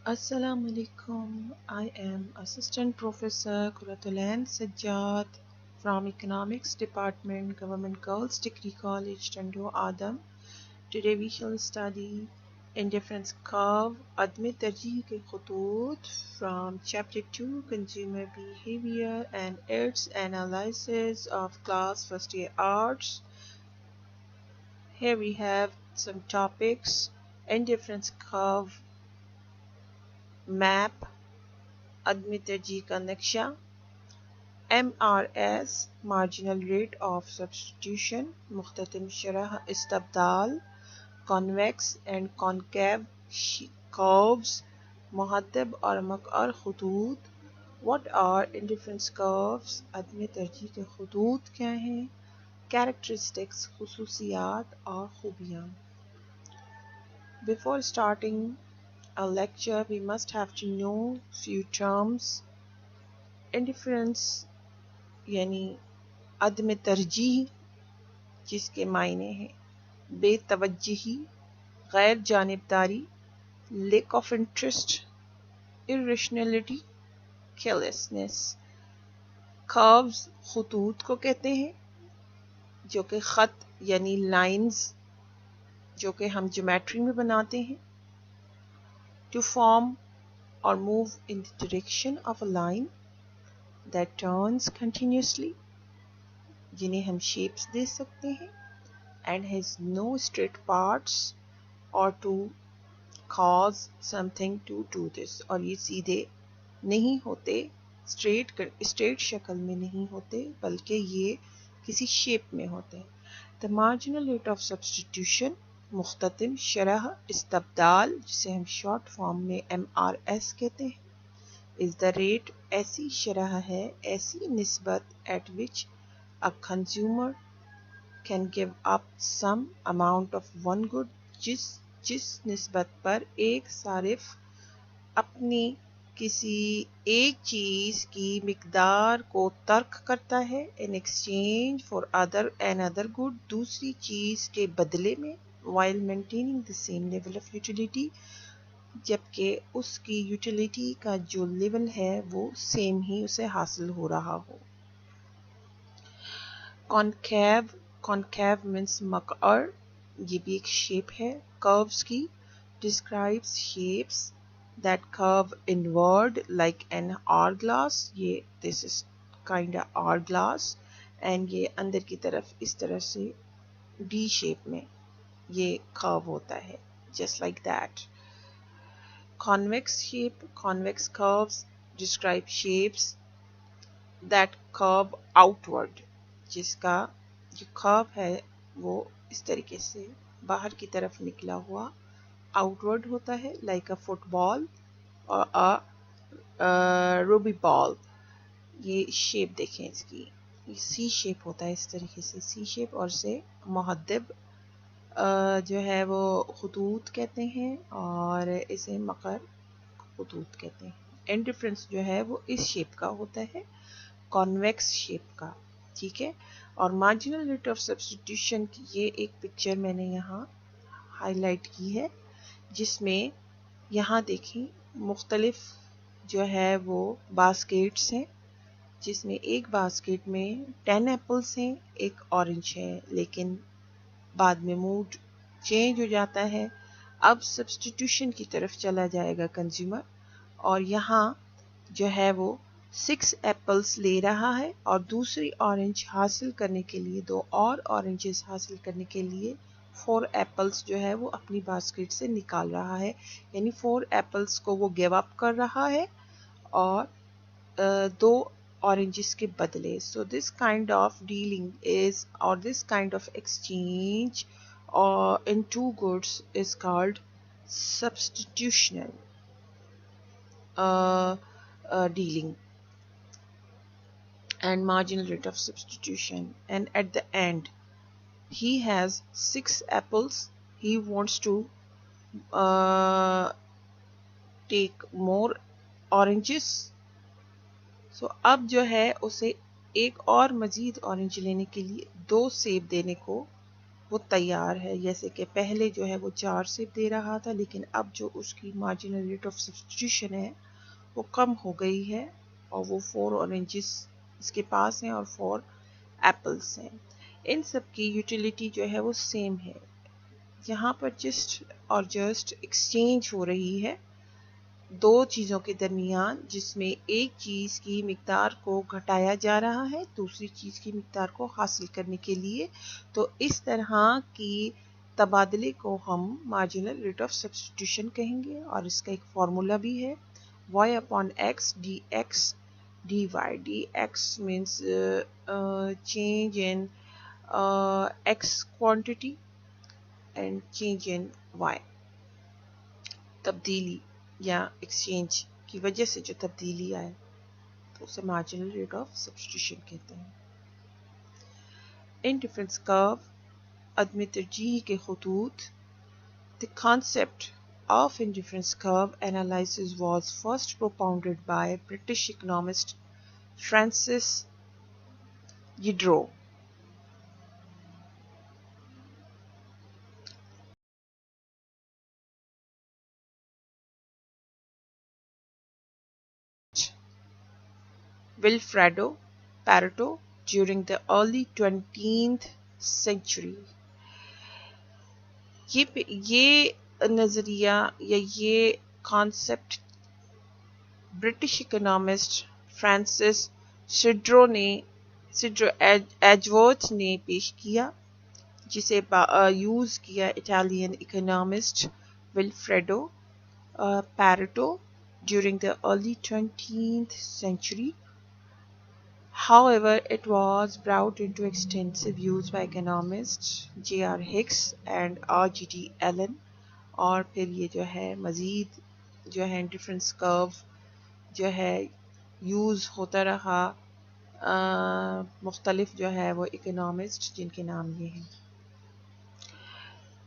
Assalamu alaikum. I am Assistant Professor Kuratulan Sajjad from Economics Department, Government Girls Degree College, Tando Adam. Today we shall study Indifference Curve, Admi Tarjih ke Khutut from Chapter 2, Consumer Behavior and its Analysis of Class First Year Arts. Here we have some topics: Indifference Curve, Map, Admi Tarjih ka Naksha, MRS marginal rate of substitution, مختتم شرح استبدال, convex and concave curves, محدب اور مقعر خطوط. What are indifference curves? عدم ترجیح کے خطوط کیا ہیں؟ Characteristics خصوصیات اور خوبیاں. Before starting a lecture, we must have to know few terms. Indifference یعنی عدم ترجیح جس کے معنی ہیں بے توجہی، غیر جانبداری، lack of interest, irrationality، carelessness. curves خطوط کو کہتے ہیں جو کہ خط یعنی لائنز جو کہ ہم جیومیٹری میں بناتے ہیں. to form or move in the direction of a line that turns continuously جنہیں ہم شیپس دے سکتے ہیں and has no straight parts or to cause something to do this. اور یہ سیدھے نہیں ہوتے، straight شکل میں نہیں ہوتے بلکہ یہ کسی شیپ میں ہوتے ہیں. The marginal rate of substitution مختتم شرح استبدال جسے ہم شارٹ فارم میں MRS کہتے ہیں is the rate ایسی شرح ہے، ایسی نسبت at which a consumer can give up some amount of one good جس نسبت پر ایک صارف اپنی کسی ایک چیز کی مقدار کو ترک کرتا ہے in exchange for another good دوسری چیز کے بدلے میں while maintaining the same level of utility جبکہ اس کی یوٹیلیٹی کا جو لیول ہے وہ سیم ہی اسے حاصل ہو رہا ہو. concave means مقعر، یہ بھی ایک شیپ ہے curves کی. describes shapes that curve inward like an hourglass یہ this is kind of hourglass and یہ اندر کی طرف اس طرح سے D shape میں یہ curve ہوتا ہے just like that. convex shape, convex curves describe shapes that curve outward جس کا جو curve ہے وہ اس طریقے سے باہر کی طرف نکلا ہوا outward ہوتا ہے like a football or a rugby ball. یہ شیپ دیکھیں اس کی سی شیپ ہوتا ہے اس طریقے سے سی شیپ اور سے محدب جو ہے وہ خطوط کہتے ہیں اور اسے مقر خطوط کہتے ہیں. انڈیفرنس جو ہے وہ اس شیپ کا ہوتا ہے کانویکس شیپ کا، ٹھیک ہے. اور مارجنل ریٹ آف سبسٹیٹیوشن کی یہ ایک پکچر میں نے یہاں ہائی لائٹ کی ہے جس میں یہاں دیکھیں مختلف جو ہے وہ باسکیٹس ہیں جس میں ایک باسکیٹ میں 10 ایپلس ہیں، ایک اورنج ہے، لیکن بعد میں موڈ چینج ہو جاتا ہے. اب سبسٹیٹیوشن کی طرف چلا جائے گا کنزیومر اور یہاں جو ہے وہ 6 ایپلس لے رہا ہے اور دوسری اورنج حاصل کرنے کے لیے 2 اور اورنجز حاصل کرنے کے لیے 4 ایپلس جو ہے وہ اپنی باسکٹ سے نکال رہا ہے، یعنی 4 ایپلس کو وہ گیو اپ کر رہا ہے اور 2 oranges کے بدلے. So this kind of dealing is or this kind of exchange in two goods is called substitutional dealing and marginal rate of substitution. And at the end he has 6 apples, he wants to take more oranges. سو اب جو ہے اسے ایک اور مزید orange لینے کے لیے 2 سیب دینے کو وہ تیار ہے. جیسے کہ پہلے جو ہے وہ 4 سیب دے رہا تھا، لیکن اب جو اس کی مارجنل ریٹ آف سبسٹیٹیوشن ہے وہ کم ہو گئی ہے، اور وہ 4 اورنجز اس کے پاس ہیں اور 4 ایپلس ہیں. ان سب کی یوٹیلیٹی جو ہے وہ سیم ہے. یہاں پر جسٹ ایکسچینج ہو رہی ہے دو چیزوں کے درمیان، جس میں ایک چیز کی مقدار کو گھٹایا جا رہا ہے دوسری چیز کی مقدار کو حاصل کرنے کے لیے. تو اس طرح کی تبادلے کو ہم مارجنل ریٹ آف سبسٹیٹیوشن کہیں گے، اور اس کا ایک فارمولا بھی ہے y upon x dx dy. dx means change in x quantity and change in y. تبدیلی یا ایکسچینج کی وجہ سے جو تبدیلی آئے تو اسے مارجنل ریٹ آف سبسٹیٹیوشن کہتے ہیں. انڈیفرنس کرو، عدم ترجیح کے خطوط. The concept of indifference curve analysis was first propounded by British economist Francis Diderot. Wilfredo Pareto during the early 20th century. یہ نظریہ یا یہ concept British economist Francis Ysidro Edgeworth نے پیش کیا، جسے یوز کیا Italian economist Vilfredo Pareto during the early 20th century. However, it was brought into extensive use by economists J.R. Hicks and R.G.D. Allen. اور پھر یہ جو ہے مزید جو ہے ڈفرینس کرو جو ہے یوز ہوتا رہا مختلف جو ہے وہ اکنامسٹ جن کے نام یہ ہیں.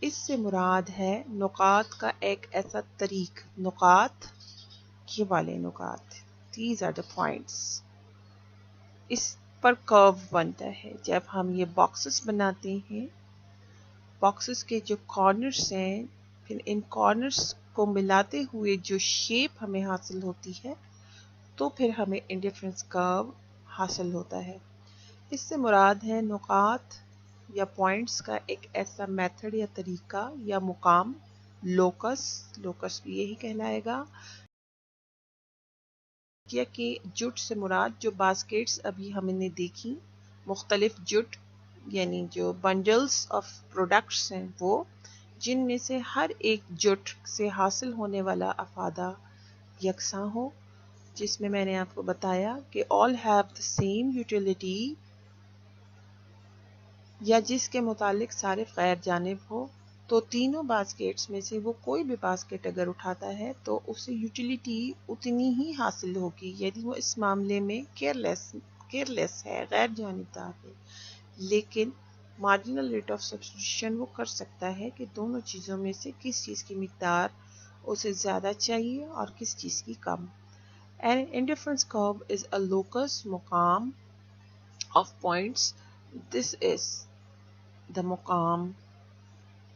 اس سے مراد ہے نقاط کا ایک ایسا طریق، نقاط یہ والے نقاط، these are the points. اس پر کرو بنتا ہے. جب ہم یہ باکسز بناتے ہیں، باکسز کے جو کارنرز ہیں، پھر ان کارنرز کو ملاتے ہوئے جو شیپ ہمیں حاصل ہوتی ہے تو پھر ہمیں انڈیفرنس کرو حاصل ہوتا ہے. اس سے مراد ہے نقاط یا پوائنٹس کا ایک ایسا میتھڈ یا طریقہ یا مقام، لوکس بھی یہی کہلائے گا. یا کہ جٹ سے مراد جو باسکٹس ابھی ہم نے دیکھی، مختلف جٹ یعنی جو بنڈلز آف پروڈکٹس ہیں وہ، جن میں سے ہر ایک جٹ سے حاصل ہونے والا افادہ یکساں ہو، جس میں میں نے آپ کو بتایا کہ all have the same utility، یا جس کے متعلق صارف غیر جانب ہو. تو تینوں باسکٹس میں سے وہ کوئی بھی باسکٹ اگر اٹھاتا ہے تو اسے یوٹیلیٹی اتنی ہی حاصل ہوگی، یعنی وہ اس معاملے میں کیئرلیس ہے، غیر جانبدار ہے. لیکن مارجنل ریٹ آف سبسٹیٹیوشن وہ کر سکتا ہے کہ دونوں چیزوں میں سے کس چیز کی مقدار اسے زیادہ چاہیے اور کس چیز کی کم. An indifference curve is a locus مقام of points. This is the مقام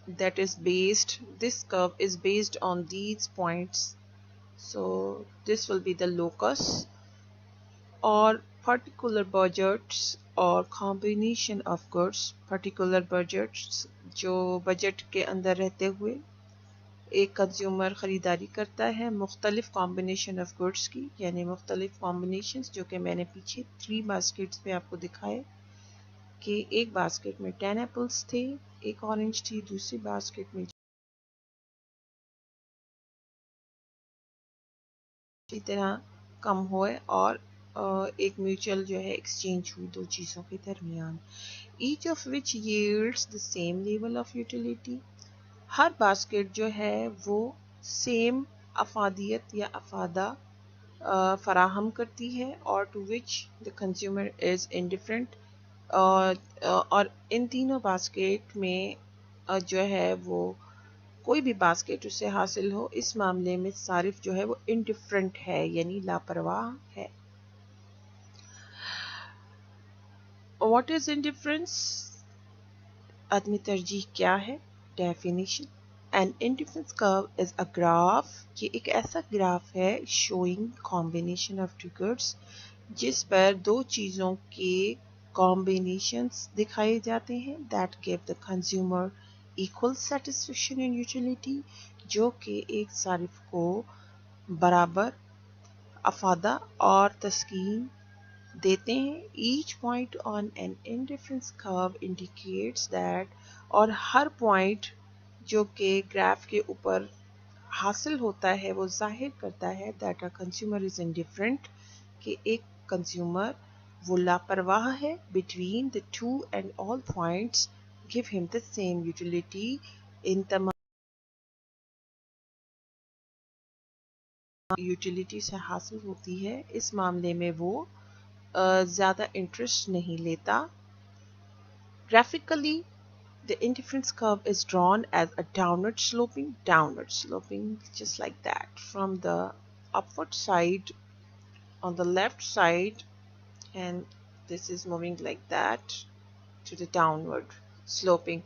that is based, this curve is based on these points. So this will be the locus, or particular budgets or combination of goods. Particular budgets جو budget کے اندر رہتے ہوئے ایک consumer خریداری کرتا ہے مختلف کمبینیشن آف گڈس کی، یعنی مختلف کمبینیشنز جو کہ میں نے پیچھے 3 باسکٹس میں آپ کو دکھائے کہ ایک باسکٹ میں 10 ایپلس تھے، ایک اورنج تھی، دوسری باسکٹ میں اسی طرح کم ہوئے، اور ایک میوچل جو ہے ایکسچینج ہوئی دو چیزوں کے درمیان. Each of which yields the same level of utility. Hare basket جو ہے وہ سیم افادیت یا افادہ فراہم کرتی ہے، اور to which the consumer is indifferent. اور ان تینوں باسکٹ میں جو ہے وہ کوئی بھی باسکٹ اسے حاصل ہو، اس معاملے میں صارف جو ہے وہ انڈیفرنٹ ہے، یعنی لاپرواہ ہے. What is indifference? عدم ترجیح کیا ہے؟ Definition: An indifference curve is a graph. یہ ایک ایسا گراف ہے showing combination of two goods جس پر دو چیزوں کے combinations دکھائے جاتے ہیں that give the consumer equal satisfaction and utility جو کہ ایک صارف کو برابر افادہ اور تسکین دیتے ہیں. Each point on an indifference curve indicates that اور ہر پوائنٹ جو کہ گراف کے اوپر حاصل ہوتا ہے وہ ظاہر کرتا ہے that a consumer is indifferent کہ ایک کنزیومر وہ لاپرواہ ہے. Between the two and all points give him the same utility. ان تمام یوٹیلیٹی سے حاصل ہوتی ہے. اس معاملے میں وہ زیادہ انٹرسٹ نہیں لیتا. Graphically the indifference curve is drawn as a downward sloping just like that from the upward side on the left side, and this is moving like that to the downward sloping.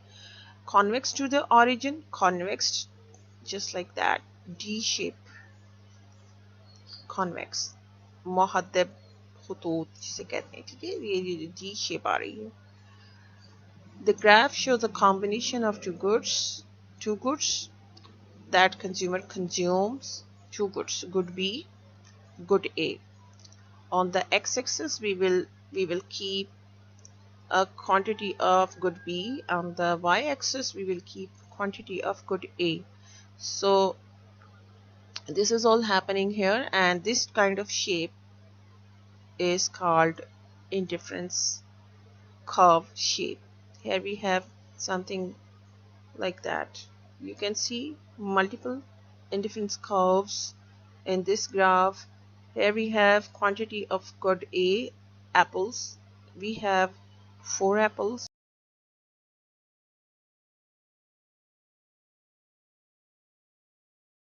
Convex to the origin, convex just like that, D shape, convex, محدب خطوط جسے کہتے ہیں. ٹھیک ہے, یہ D shape آ رہی ہے. The graph shows a combination of two goods that consumer consumes. Two goods, good B, good A. On the x-axis we will keep a quantity of good B. On the y-axis we will keep quantity of good A. So this is all happening here, and this kind of shape is called indifference curve shape. Here we have something like that. You can see multiple indifference curves in this graph. Here we have quantity of good A, apples. We have 4 apples.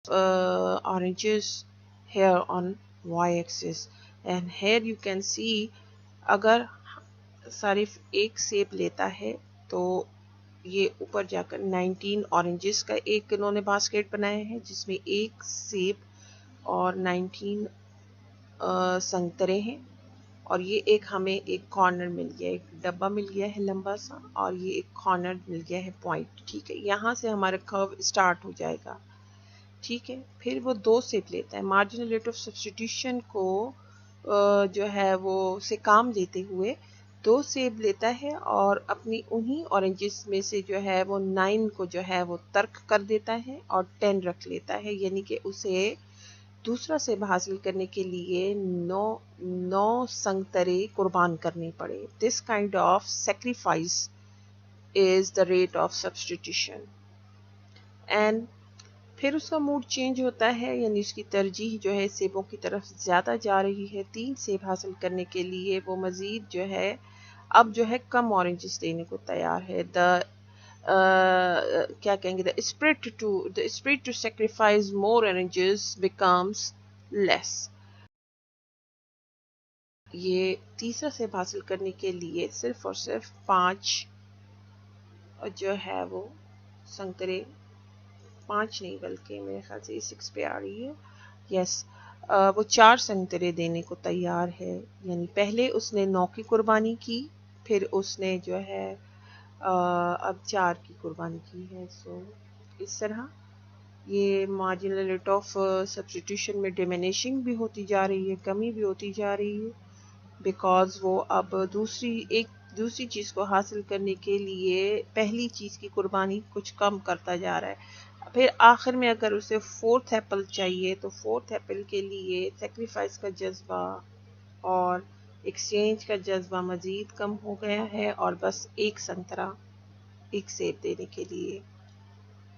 Oranges here on y-axis, and here you can see اگر صارف ایک سیب لیتا ہے تو یہ اوپر جا کر 19 اورنجز کا ایک انہوں نے باسکٹ بنایا ہے جس میں ایک سیب اور 19 سنگترے ہیں, اور یہ ایک ہمیں ایک کارنر مل گیا, ایک ڈبہ مل گیا ہے لمبا سا, اور یہ ایک کارنر مل گیا ہے پوائنٹ. ٹھیک ہے, یہاں سے ہمارا کرو اسٹارٹ ہو جائے گا. ٹھیک ہے, پھر وہ 2 سیب لیتا ہے. مارجنل ریٹ آف سبسٹیٹیوشن کو جو ہے وہ سے کام لیتے ہوئے 2 سیب لیتا ہے, اور اپنی انہی اورنجز میں سے جو ہے وہ 9 کو جو ہے وہ ترک کر دیتا ہے اور 10 رکھ لیتا ہے, یعنی کہ اسے دوسرا سیب حاصل کرنے کے لیے 9 سنگترے قربان کرنے پڑے. This kind of sacrifice is the rate of substitution. And پھر اس کا موڈ چینج ہوتا ہے, یعنی اس کی ترجیح جو ہے سیبوں کی طرف زیادہ جا رہی ہے. 3 سیب حاصل کرنے کے لیے وہ مزید جو ہے اب جو ہے کم اورنجز دینے کو تیار ہے. کیا کہیں گے, the spirit to sacrifice more oranges becomes less. یہ تیسرا سیب حاصل کرنے کے لیے صرف اور صرف 5 جو ہے وہ سنگترے, 5 نہیں بلکہ میرے خیال سے 6 پہ آ رہی ہے. یس, وہ 4 سنگترے دینے کو تیار ہے. یعنی پہلے اس نے 9 کی قربانی کی, پھر اس نے جو ہے اب 4 کی قربانی کی ہے. سو اس طرح یہ مارجنل ریٹ آف سبسٹیٹیوشن میں ڈیمینیشنگ بھی ہوتی جا رہی ہے, کمی بھی ہوتی جا رہی ہے, بیکاز وہ اب دوسری چیز کو حاصل کرنے کے لیے پہلی چیز کی قربانی کچھ کم کرتا جا رہا ہے. پھر آخر میں اگر اسے 4th ایپل چاہیے تو 4th ایپل کے لیے سیکریفائس کا جذبہ اور ایکسچینج کا جذبہ مزید کم ہو گیا ہے, اور بس ایک سنترا ایک سیب دینے کے لیے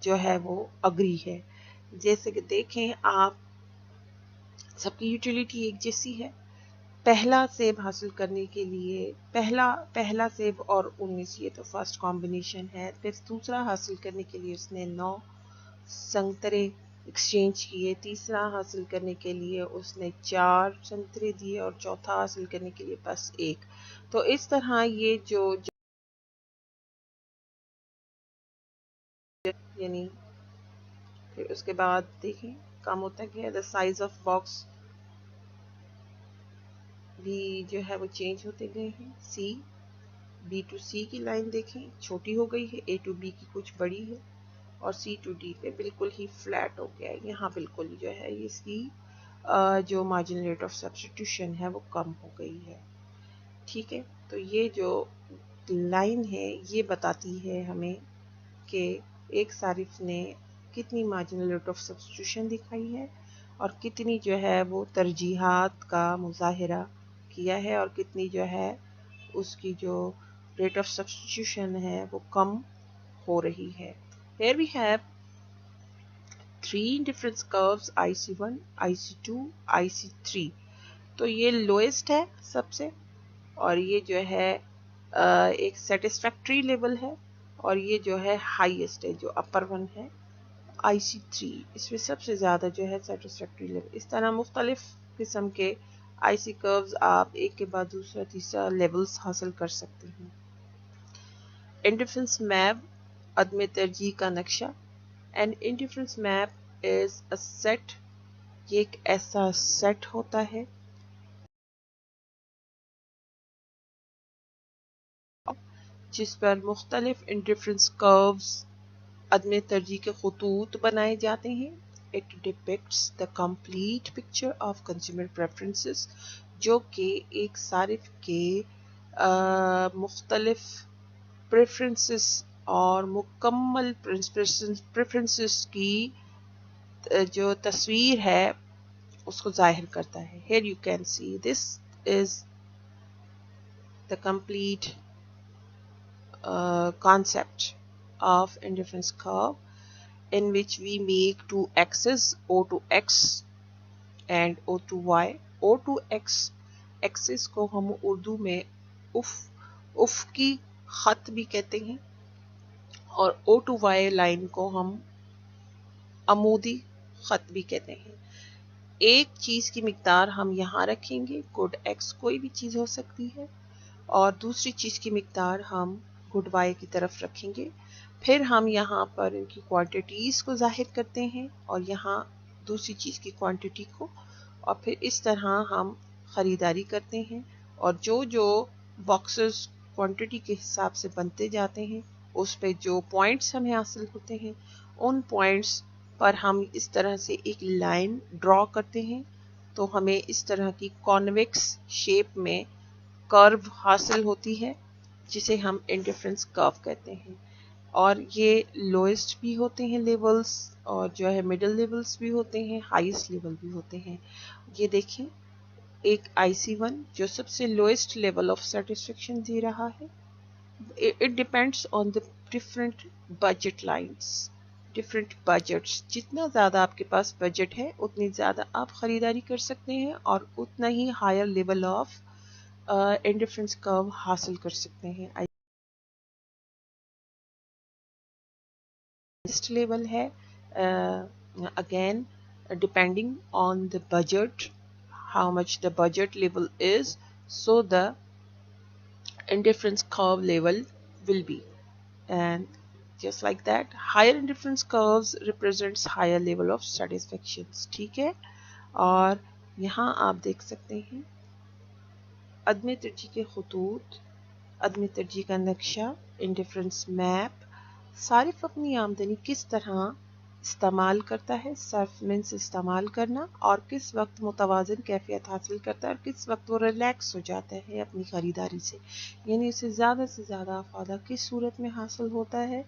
جو ہے وہ اگری ہے. جیسے کہ دیکھیں آپ, سب کی یوٹیلیٹی ایک جیسی ہے. پہلا سیب حاصل کرنے کے لیے پہلا سیب اور 19 یہ تو فرسٹ کمبینیشن ہے. پھر دوسرا حاصل کرنے کے لیے اس نے 9 سنگترے ایکسچینج کیے, تیسرا حاصل کرنے کے لیے اس نے 4 سنگترے دیے, اور چوتھا حاصل کرنے کے لیے بس 1. تو اس طرح یہ جو اس کے بعد دیکھیں کم ہوتا گیا. دا سائز آف باکس بھی جو ہے وہ چینج ہوتے گئے ہیں. سی بی ٹو سی کی لائن دیکھیں چھوٹی ہو گئی ہے, اے ٹو بی کی کچھ بڑی ہے, اور سی ٹو ڈی پہ بالکل ہی فلیٹ ہو گیا ہے. یہاں بالکل جو ہے اس کی جو مارجنل ریٹ آف سبسٹیٹیوشن ہے وہ کم ہو گئی ہے. ٹھیک ہے, تو یہ جو لائن ہے یہ بتاتی ہے ہمیں کہ ایک صارف نے کتنی مارجنل ریٹ آف سبسٹیٹیوشن دکھائی ہے اور کتنی جو ہے وہ ترجیحات کا مظاہرہ کیا ہے, اور کتنی جو ہے اس کی جو ریٹ آف سبسٹیٹیوشن ہے وہ کم ہو رہی ہے. Here we have three different curves IC1, IC2, IC3. تو یہ lowest ہے سب سے, اور یہ جو ہے ایک satisfactory لیول ہے, اور یہ جو ہے highest ہے جو upper one ہے IC3. اس میں سب سے زیادہ جو ہے satisfactory لیول. اس طرح مختلف قسم کے IC curves آپ ایک کے بعد دوسرا تیسرا لیولز حاصل کر سکتے ہیں. انڈیفرنس میپ, عدم ترجیح کا نقشہ. An indifference map is a set, یہ ایک ایسا سیٹ ہوتا ہے جس پر مختلف انڈیفرنس curves عدم ترجیح کے خطوط بنائے جاتے ہیں. It depicts the complete picture of consumer preferences, جو کہ ایک صارف کے مختلف preferences اور مکمل preferences کی جو تصویر ہے اس کو ظاہر کرتا ہے. Here you can see this is the complete concept of indifference curve, in which we make two axes, O to X and O to Y. O to X axis کو ہم اردو میں افقی خط بھی کہتے ہیں, اور O to Y لائن کو ہم عمودی خط بھی کہتے ہیں. ایک چیز کی مقدار ہم یہاں رکھیں گے, گڈ ایکس کوئی بھی چیز ہو سکتی ہے, اور دوسری چیز کی مقدار ہم گڈ وائی کی طرف رکھیں گے. پھر ہم یہاں پر ان کی کوانٹیٹیز کو ظاہر کرتے ہیں اور یہاں دوسری چیز کی کوانٹیٹی کو, اور پھر اس طرح ہم خریداری کرتے ہیں, اور جو باکسز کوانٹیٹی کے حساب سے بنتے جاتے ہیں اس پہ جو پوائنٹس ہمیں حاصل ہوتے ہیں ان پوائنٹس پر ہم اس طرح سے ایک لائن ڈرا کرتے ہیں, تو ہمیں اس طرح کی کانویکس شیپ میں کرو حاصل ہوتی ہے جسے ہم انڈیفرنس کرو کہتے ہیں. اور یہ لوئسٹ بھی ہوتے ہیں لیولز, اور جو ہے مڈل لیولز بھی ہوتے ہیں, ہائیسٹ لیول بھی ہوتے ہیں. یہ دیکھیں ایک IC1 جو سب سے lowest level of satisfaction they رہا ہے. It depends on the different budget lines, different budgets. جتنا زیادہ آپ کے پاس بجٹ ہے اتنی زیادہ آپ خریداری کر سکتے ہیں اور اتنا ہی ہائر لیول آف انڈیفرنس کرو حاصل کر سکتے ہیں. ہائیسٹ لیول ہے again depending on the budget, how much the budget level is, so the indifference curve level will be. And just like that, higher indifference curves represents higher level of satisfactions. ٹھیک ہے, اور یہاں آپ دیکھ سکتے ہیں عدم ترجیح کے خطوط, عدم ترجیح کا نقشہ, انڈیفرنس میپ. صارف اپنی آمدنی کس طرح استعمال کرتا ہے, صرف مینس استعمال کرنا, اور کس وقت متوازن کیفیت حاصل کرتا ہے, اور کس وقت وہ ریلیکس ہو جاتا ہے اپنی خریداری سے, یعنی اسے زیادہ سے زیادہ افادہ کس صورت میں حاصل ہوتا ہے.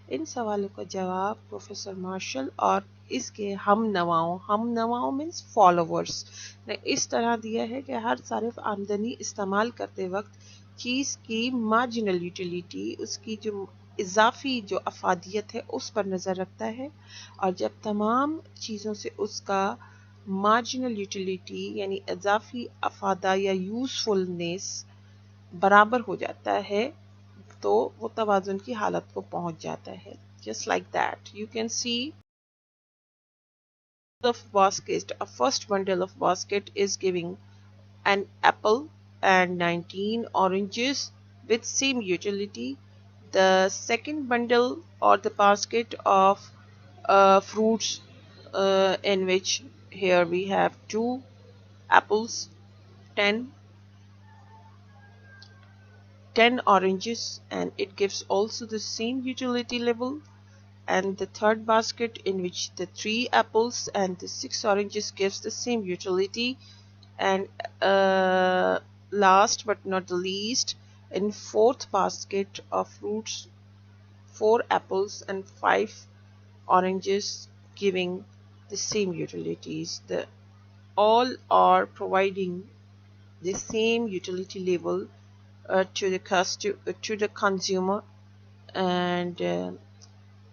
ان سوالوں کا جواب پروفیسر مارشل اور اس کے ہم نواؤں مینس فالوورز نے اس طرح دیا ہے کہ ہر صارف آمدنی استعمال کرتے وقت چیز کی مارجنل یوٹیلیٹی, اس کی جو اضافی جو افادیت ہے اس پر نظر رکھتا ہے, اور جب تمام چیزوں سے اس کا مارجنل یوٹیلیٹی یعنی اضافی افادہ یا یوزفلنس برابر ہو جاتا ہے تو وہ توازن کی حالت کو پہنچ جاتا ہے. Just like that you can see of basket, a first bundle of basket is giving an apple and 19 oranges with same utility. The second bundle or the basket of fruits in which here we have 2 apples, 10 oranges, and it gives also the same utility level. And the third basket, in which the 3 apples and the 6 oranges, gives the same utility. And last but not the least, in fourth basket of fruits, 4 apples and 5 oranges, giving the same utilities. All are providing the same utility level to the consumer. And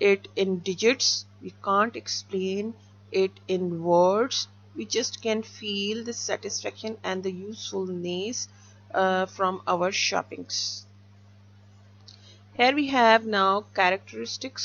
it in digits, we can't explain it in words, we just can feel the satisfaction and the usefulness from our shoppings. Here we have now characteristics,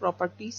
properties.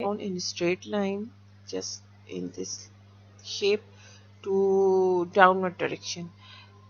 in straight line just in this shape to downward direction.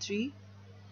3।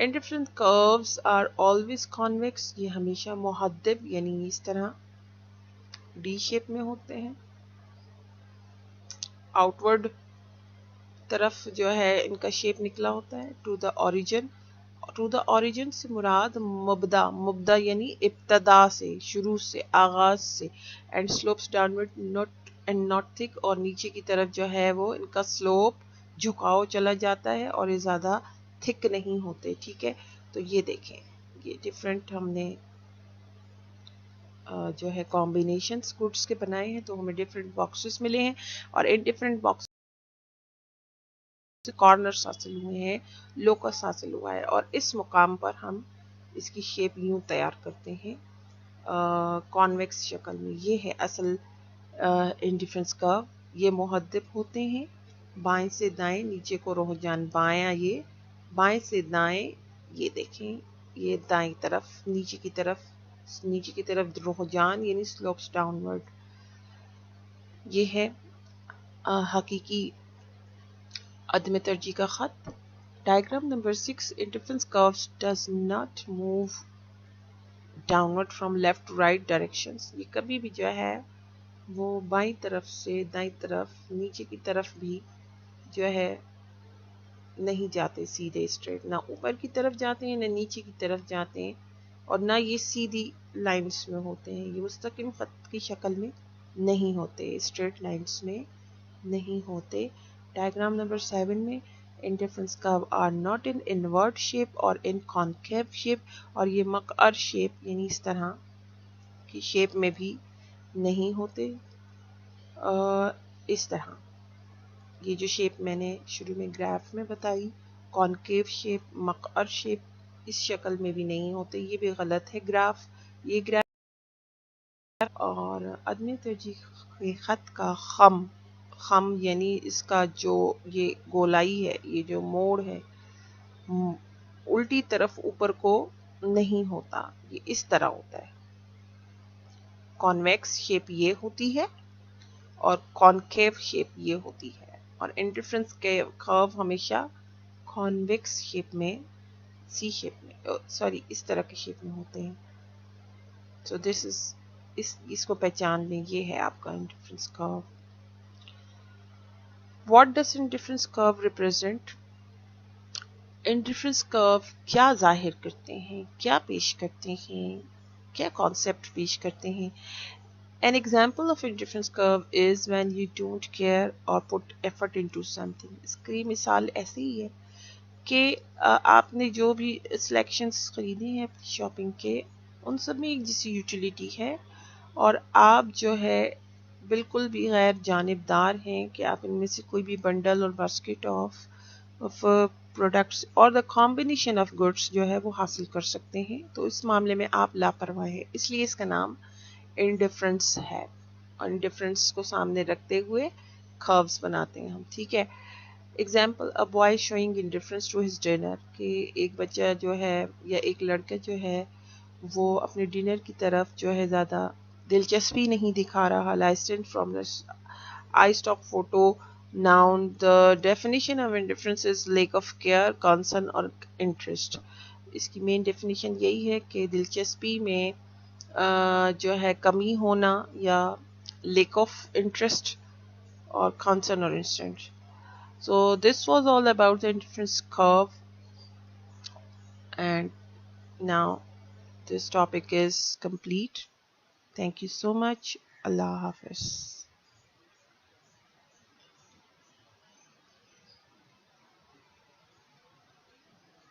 Indifferent curves are always convex. یہ ہمیشہ محدب یعنی اس طرح D shape میں ہوتے ہیں. Outward طرف جو ہے ان کا شیپ نکلا ہوتا ہے. To the origin. To the origin سے مراد مبدا یعنی ابتدا سے، شروع سے، آغاز سے. اینڈ سلوپس ڈاؤنورڈ ناٹ تھک، اور نیچے کی طرف جو ہے وہ ان کا سلوپ جھکاؤ چلا جاتا ہے اور یہ زیادہ تھک نہیں ہوتے. ٹھیک ہے، تو یہ دیکھیں یہ ڈفرینٹ ہم نے جو ہے کمبینیشنز گڈس کے بنائے ہیں، تو ہمیں ڈفرینٹ باکسز ملے ہیں اور ان ڈفرینٹ باکس کارنرز حاصل ہوئے ہیں، لوکس حاصل ہوا ہے، اور اس مقام پر ہم اس کی شیپ یوں تیار کرتے ہیں کانویکس شکل میں. یہ ہے اصل انڈیفرنس کرو. یہ محدب ہوتے ہیں بائیں سے دائیں، نیچے کو رجحان بایاں، یہ بائیں سے دائیں. یہ دیکھیں یہ دائیں طرف، نیچے کی طرف رجحان یعنی سلوپس ڈاؤنورڈ. یہ ہے حقیقی عدم ترجیح کا خط. Diagram number 6. Indifference curves does not move downward from left to right directions. یہ کبھی بھی جو ہے وہ بائیں طرف سے دائیں طرف، نیچے کی طرف بھی جو ہے نہیں جاتے سیدھے اسٹریٹ. نہ اوپر کی طرف جاتے ہیں، نہ نیچے کی طرف جاتے ہیں، اور نہ یہ سیدھی لائنز میں ہوتے ہیں. یہ مستقیم خط کی شکل میں نہیں ہوتے، اسٹریٹ لائنز میں نہیں ہوتے. ڈائیگرام نمبر 7 میں indifference curve are not in inward shape or in concave shape، اور یہ مقعر شیپ یعنی اس طرح کی شیپ میں بھی نہیں ہوتے. اس طرح یہ جو شیپ میں نے شروع میں گراف میں بتائی، کانکیو شیپ، مقعر شیپ، اس شکل میں بھی نہیں ہوتے. یہ بھی غلط ہے گراف. یہ گراف اور عدم ترجیح کے خط کا خم یعنی اس کا جو یہ گولائی ہے، یہ جو موڑ ہے الٹی طرف اوپر کو نہیں ہوتا، یہ اس طرح ہوتا ہے. کانویکس شیپ یہ ہوتی ہے اور کانکیو شیپ یہ ہوتی ہے، اور انڈیفرنس کے کرو ہمیشہ کانویکس شیپ میں، سی شیپ میں، سوری اس طرح کے شیپ میں ہوتے ہیں. سو دس از اس کو پہچان لیں. یہ ہے آپ کا انڈیفرنس کرو. واٹ ڈز انڈیفرنس کرو ریپرزینٹ؟ انڈیفرنس کرو کیا ظاہر کرتے ہیں، کیا پیش کرتے ہیں، کیا کانسیپٹ پیش کرتے ہیں؟ An example of indifference curve is when you don't care or put effort into something. اس کی مثال ایسی ہی ہے کہ آپ نے جو بھی سلیکشنز خریدے ہیں اپنی شاپنگ کے، ان سب میں ایک جیسی یوٹیلیٹی ہے، اور آپ جو ہے بالکل بھی غیر جانبدار ہیں کہ آپ ان میں سے کوئی بھی بنڈل اور باسکٹ آف پروڈکٹس اور دا کمبینیشن آف گڈس جو ہے وہ حاصل کر سکتے ہیں. تو اس معاملے میں آپ لاپرواہ ہیں، اس لیے اس کا نام انڈیفرنس ہے. اور انڈیفرنس کو سامنے رکھتے ہوئے curves بناتے ہیں ہم. ٹھیک ہے. Example, a boy showing indifference to his dinner، کہ ایک بچہ جو ہے یا ایک لڑکا جو ہے وہ اپنے ڈنر کی طرف جو ہے زیادہ دلچسپی نہیں دکھا رہا. لائسٹن from the eye stock photo. Noun. The definition of indifference is lack of care, concern or interest. اس کی مین ڈیفینیشن یہی ہے کہ دلچسپی میں جو ہے کمی ہونا، یا لیک آف انٹرسٹ اور کنسرن اور instant. So this was all about the indifference curve, and now this topic is complete. Thank you so much. Allah Hafiz.